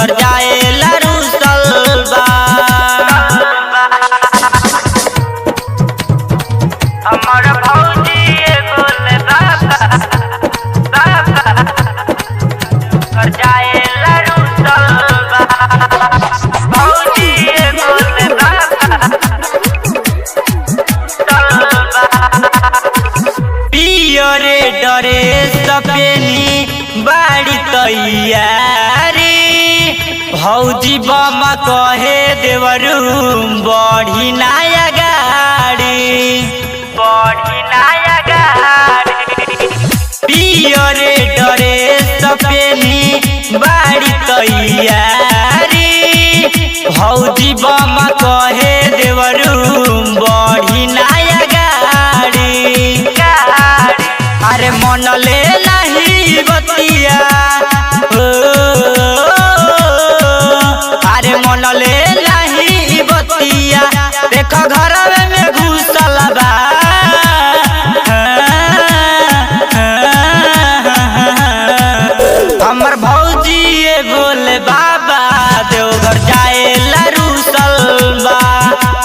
देवघर जाएला रुसल बा। हमर भौजी बोले बाबा बाबा देवघर जाएला रुसल बा। भौजी बोले बाबा पियरे डरे सपेनी बाड़ी तैयारी भौजी बमा कहे देवरू बढ़ी नया गाड़ी बढ़ी नया गाड़ी। पियरे डरे सपेनी बाड़ी तैयारी भौजी बमा कहे देवरू बढ़ी नया गाड़ी। अरे मन ले नहीं बतिया अरे मन ले नहीं बतिया देख घर में घुसल बा। हमर भौजी बोले बाबा देवघर जाएला रुसल बा।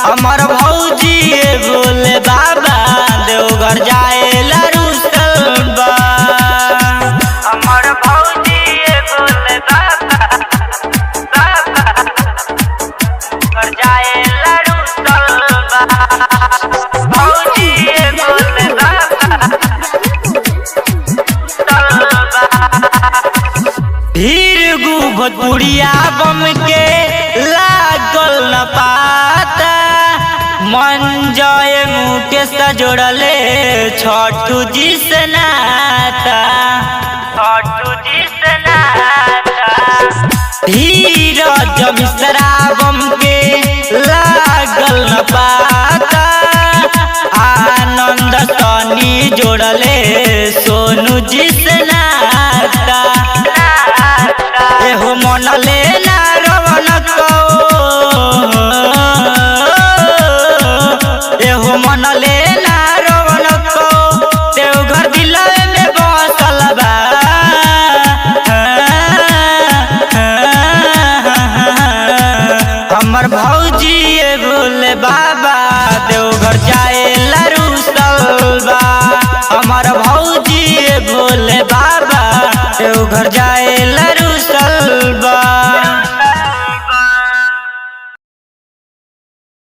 हमर भौजी बोले बाबा देवघर जाएला रुसल बा। हमर भौजी बोले बाबा बाबा देवघर जाएला रुसल बा। भौजी बोले बाबा भीड़ भोजपुरिया बम के लागल न पाता मन जय मुकेश जोड़ले छोटू जी से नाता। छोटू जी से नाता। धीरज मिश्रा बम के लागल न पाता आनंद सनी जोड़ले सोनू जी से